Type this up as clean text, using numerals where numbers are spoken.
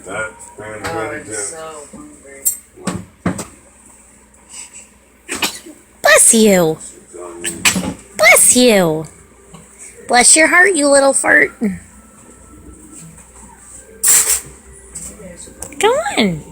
I'm so hungry. Bless you. Bless you. Bless your heart, you little fart. Come on.